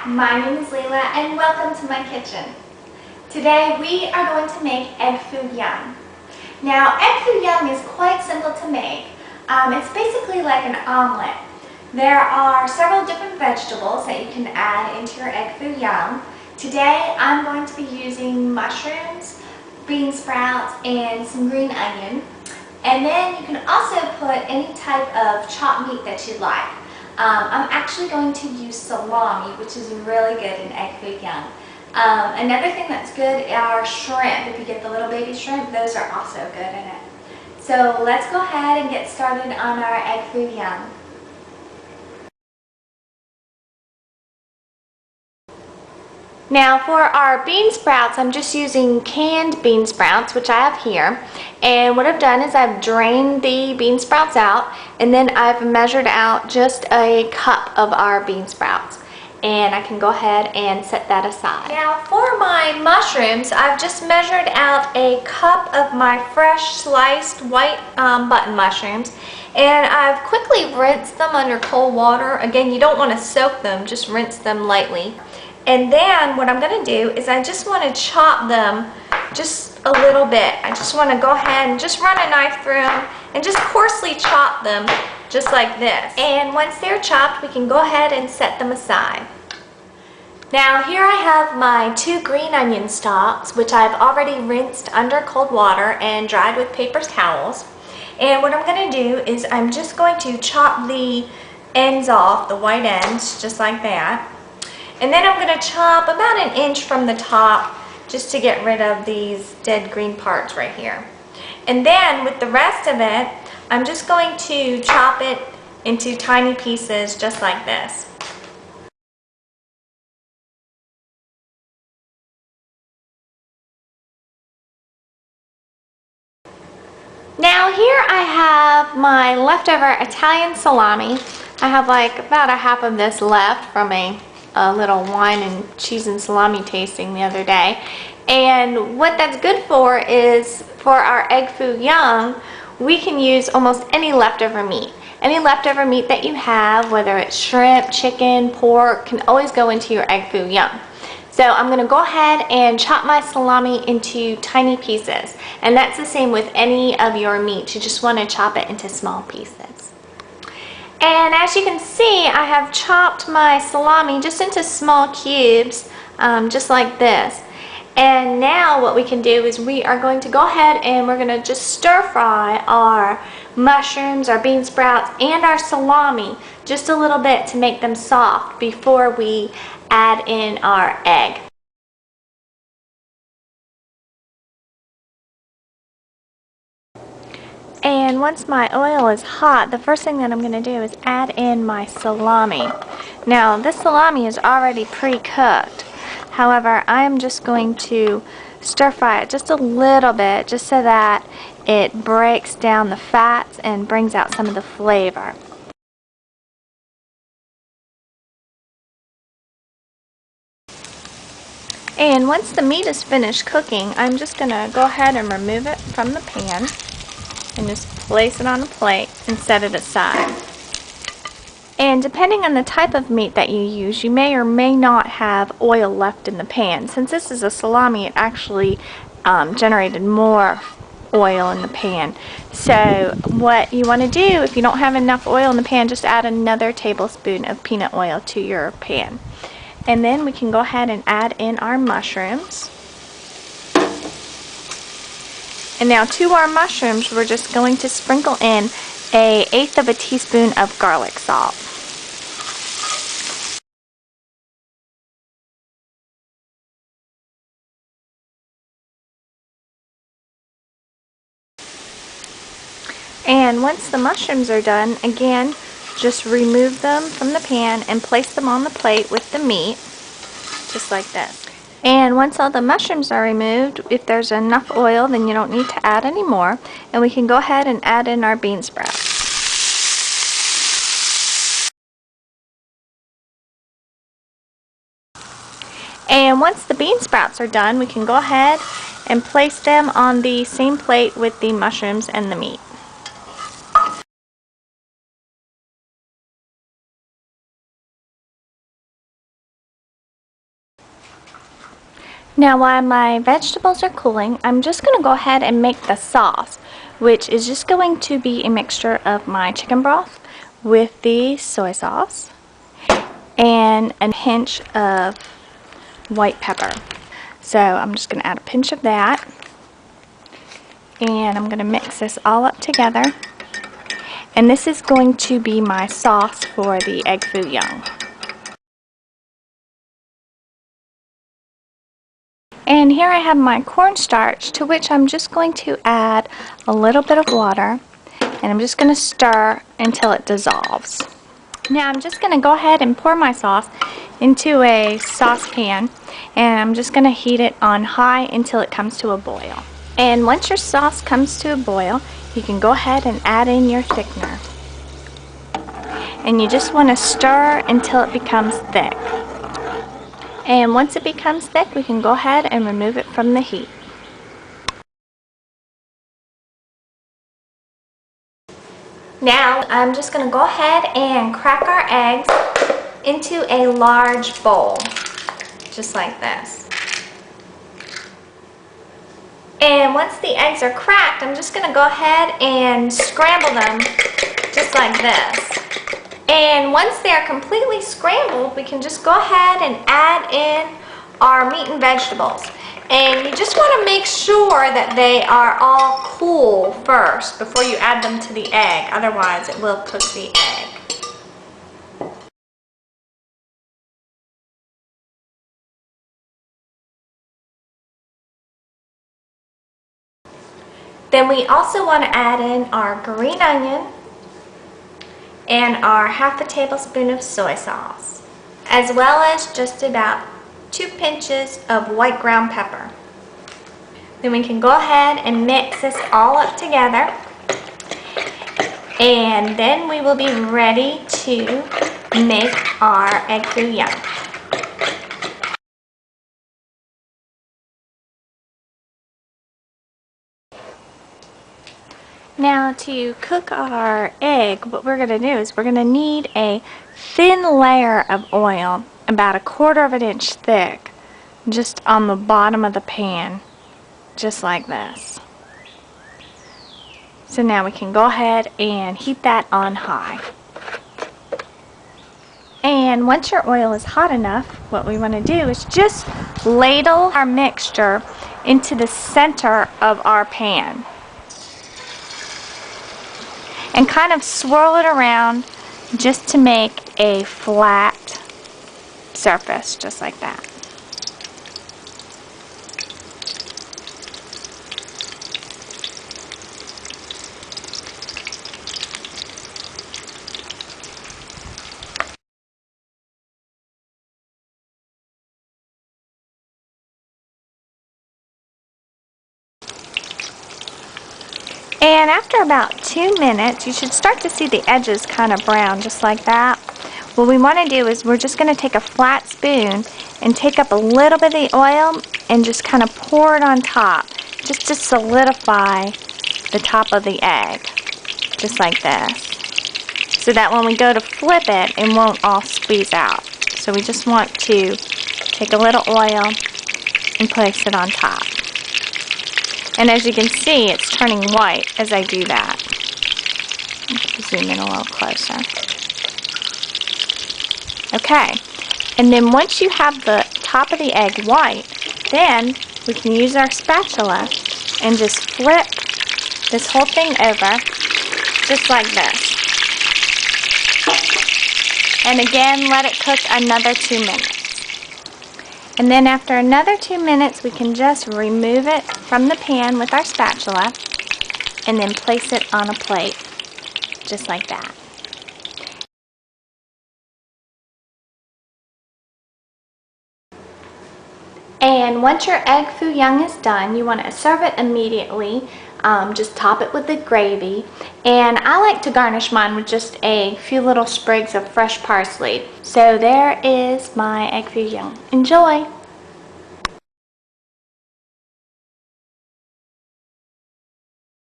my name is Leila and welcome to my kitchen. Today we are going to make Egg Foo Young. Now Egg Foo Young is quite simple to make. It's basically like an omelet. There are several different vegetables that you can add into your Egg Foo Young. Today I'm going to be using mushrooms, bean sprouts, and some green onion. And then you can also put any type of chopped meat that you like. I'm actually going to use salami, which is really good in Egg Foo Young. Another thing that's good are shrimp. If you get the little baby shrimp, those are also good in it. So let's go ahead and get started on our Egg Foo Young. Now for our bean sprouts, I'm just using canned bean sprouts, which I have here. And what I've done is I've drained the bean sprouts out, and then I've measured out just a cup of our bean sprouts. And I can go ahead and set that aside. Now for my mushrooms, I've just measured out a cup of my fresh sliced white button mushrooms. And I've quickly rinsed them under cold water. Again, you don't want to soak them, just rinse them lightly. And then what I'm going to do is I just want to chop them just a little bit. I just want to go ahead and just run a knife through them and just coarsely chop them just like this. And once they're chopped, we can go ahead and set them aside. Now here I have my 2 green onion stalks, which I've already rinsed under cold water and dried with paper towels. And what I'm going to do is I'm just going to chop the ends off, the white ends, just like that. And then I'm going to chop about 1 inch from the top just to get rid of these dead green parts right here. And then with the rest of it, I'm just going to chop it into tiny pieces just like this. Now here I have my leftover Italian salami. I have like about a half of this left from a little wine and cheese and salami tasting the other day. And what that's good for is for our Egg Foo Young, we can use almost any leftover meat. Any leftover meat that you have, whether it's shrimp, chicken, pork, can always go into your Egg Foo Young. So I'm going to go ahead and chop my salami into tiny pieces. And that's the same with any of your meat. You just want to chop it into small pieces. And as you can see, I have chopped my salami just into small cubes, just like this. And now what we can do is we are going to go ahead and we're going to just stir fry our mushrooms, our bean sprouts, and our salami just a little bit to make them soft before we add in our egg. And once my oil is hot, the first thing that I'm going to do is add in my salami. Now this salami is already pre-cooked. However, I am just going to stir fry it just a little bit just so that it breaks down the fats and brings out some of the flavor. And once the meat is finished cooking, I'm just going to go ahead and remove it from the pan and just place it on a plate and set it aside. And depending on the type of meat that you use, you may or may not have oil left in the pan. Since this is a salami, it actually generated more oil in the pan. So what you want to do, if you don't have enough oil in the pan, just add another tablespoon of peanut oil to your pan. And then we can go ahead and add in our mushrooms. And now to our mushrooms, we're just going to sprinkle in 1/8 of a teaspoon of garlic salt. And once the mushrooms are done, again, just remove them from the pan and place them on the plate with the meat, just like this. And once all the mushrooms are removed, if there's enough oil, then you don't need to add any more. And we can go ahead and add in our bean sprouts. And once the bean sprouts are done, we can go ahead and place them on the same plate with the mushrooms and the meat. Now while my vegetables are cooling, I'm just going to go ahead and make the sauce, which is just going to be a mixture of my chicken broth with the soy sauce and a pinch of white pepper. So I'm just going to add a pinch of that, and I'm going to mix this all up together. And this is going to be my sauce for the Egg Foo Young. And here I have my cornstarch, to which I'm just going to add a little bit of water, and I'm just going to stir until it dissolves. Now I'm just going to go ahead and pour my sauce into a saucepan, and I'm just going to heat it on high until it comes to a boil. And once your sauce comes to a boil, you can go ahead and add in your thickener. And you just want to stir until it becomes thick. And once it becomes thick, we can go ahead and remove it from the heat. Now I'm just going to go ahead and crack our eggs into a large bowl, just like this. And once the eggs are cracked, I'm just going to go ahead and scramble them just like this. And once they are completely scrambled, we can just go ahead and add in our meat and vegetables. And you just want to make sure that they are all cool first before you add them to the egg, otherwise it will cook the egg. Then we also want to add in our green onion and our half a tablespoon of soy sauce, as well as just about 2 pinches of white ground pepper. Then we can go ahead and mix this all up together, and then we will be ready to make our Egg Foo Young. Now to cook our egg, what we're going to do is we're going to need a thin layer of oil, about 1/4 of an inch thick, just on the bottom of the pan, just like this. So now we can go ahead and heat that on high. And once your oil is hot enough, what we want to do is just ladle our mixture into the center of our pan. And kind of swirl it around just to make a flat surface, just like that. And after about 2 minutes, you should start to see the edges kind of brown, just like that. What we want to do is we're just going to take a flat spoon and take up a little bit of the oil and just kind of pour it on top, just to solidify the top of the egg, just like this, so that when we go to flip it, it won't all squeeze out. So we just want to take a little oil and place it on top. And as you can see, it's turning white as I do that. Zoom in a little closer. Okay, and then once you have the top of the egg white, then we can use our spatula and just flip this whole thing over, just like this. And again, let it cook another 2 minutes. And then after another 2 minutes, we can just remove it from the pan with our spatula and then place it on a plate, just like that. And once your Egg Foo Young is done, you want to serve it immediately. Just top it with the gravy. And I like to garnish mine with just a few little sprigs of fresh parsley. So there is my Egg Foo Young. Enjoy!